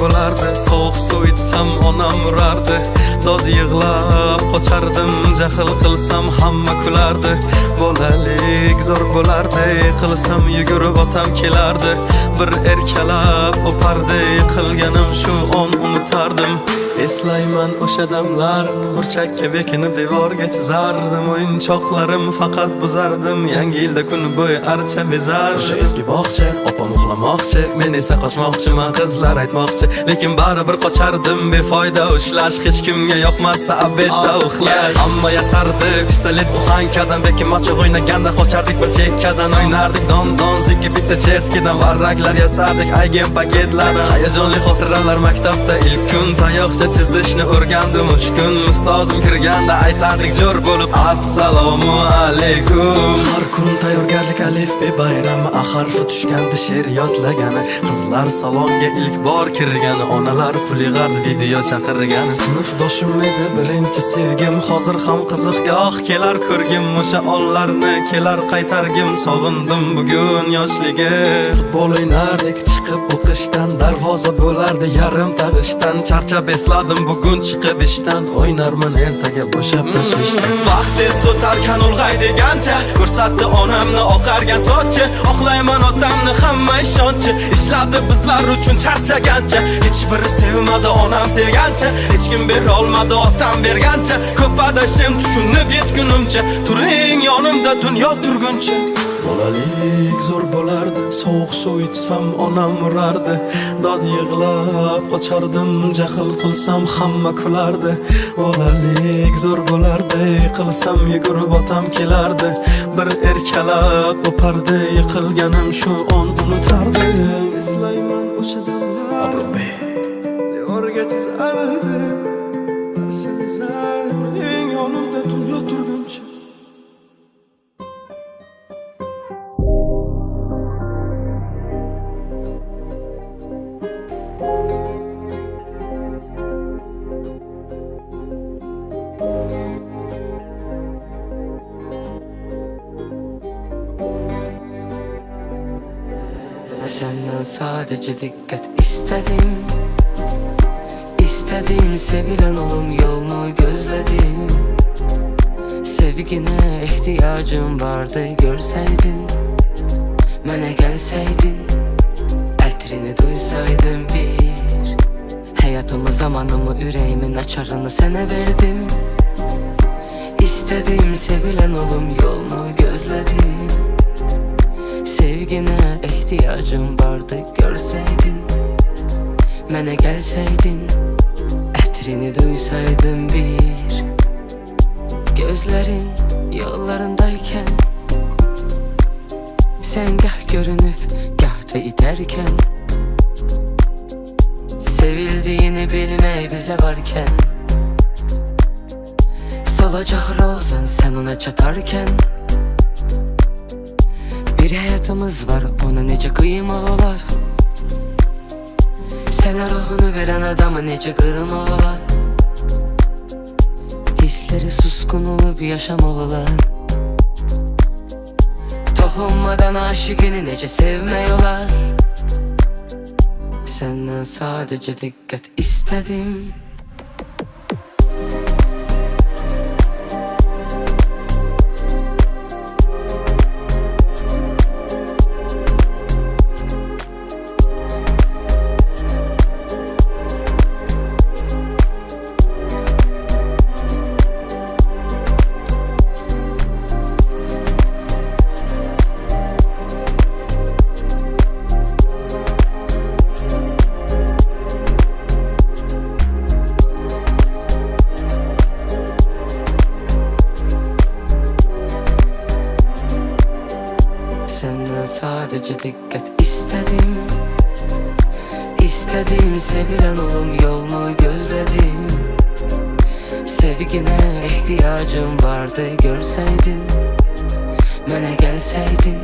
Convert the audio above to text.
bo'lardi. Sovuq suv ichsam onam urardi. Dod yig'lab qochardim, jahl qilsam hamma kulardi. Bolalik zo'r bo'lardi, qilsam yugurib otam kelardi. Bir erkalab o'pardi, qilganim shu on unutardim. Eslayman o'sha damlar, burchakka bekinib devorga chizardim. O'yinchoqlarim faqat buzardim, yangi yilda kun bo'yi archa bezardim. O'sha eski bog'cha, opam uxlamoqchi, men esa qochmoqchiman, qizlar aytmoqchi. Lekin baribir qochardim, befoyda ushlash, hech kimga yoqmasdi abedda uxlash. Hamma yasardi, pistolet buxankadan, bekim ochiq o'ynaganda qochardik bir chekkadan. O'ynardik don zikki bitta chertkidan, varraklar yasardik aygen paketlardan. Hayajonli xotiralar maktabda ilk kun, tayoqcha chizishni o'rgandim 3 kun. Ustozim kirganda aytardik jo'r bo'lib assalomu alaykum. Har kun tayyorgarlik alifbe bayrami, harfi tushganda she'r yodlagani, qizlar salonga ilk bor kirgani, onalar pul yig'ardi video chaqirgani. Sinfdoshim edi birinchi sevgim, hozir ham qiziq goh kelar ko'rgim. O'sha onlarni kelar qaytargim, sog'indim bugun yoshligim. Futbol o'ynardik chiqib o'qishdan, darvoza bo'lardi yarim tag'ishdan. Charchab esladim bugun chiqib ishdan, o'ynarman ertaga bo'shab tashvishdan. Vaqt tez o'tarkan ulg'ay degancha, ko'rsatdi onamni oqargan sochi. Oqlayman otamni hamma ishonchi, ishladi bizlar uchun charchagancha. Hech biri sevmadi onam sevgancha, hech kim bera olmadi otam bergancha. Ko'p adashim tushunib yetgunimcha, turing yonimda dunyo turguncha. Bolalik zo'r bo'lardi, sovuq suv ichsam onam urardi. Dod yig'lab qochardim, jahl qilsam hamma kulardi. Bolalik zo'r bo'lardi, qilsam yugurib otam kelardi. Bir erkalab o'pardi, yiqilganim shu on unutardi. Eslayman o'sha damlar, abrubey devorga chizardi. Turing yonimda dunyo turguncha. Senden sadece dikkat istedim. İstediğim sevilen olum yolunu gözledim. Sevgine ihtiyacım vardı görseydin. Mənə gelseydin, ətrini duysaydım bir. Hayatımı, zamanımı, yüreğimin açarını sənə verdim. İstediğim sevilen olum yolunu gözledim. Sevgine ihtiyacım vardı görseydin. Mənə gelseydin, ətrini duysaydım bir. Gözlerin yollarındayken, sen gah görünüp gah da iterken, sevildiğini bilmey bize varken, solacak rozan sen ona çatarken. Bir hayatımız var, ona nece kıymaq olar. Sənə ruhunu veren adamı nece qırmaq olar. Hisleri suskun olup yaşamaq olar. Toxunmadan aşıqını nece sevmək olar. Senden sadece dikkat istedim. Senden sadece dikkat istedim. İstediğim sevilen olum yolunu gözledim. Sevgine ihtiyacım vardı görseydin. Mənə gelseydin,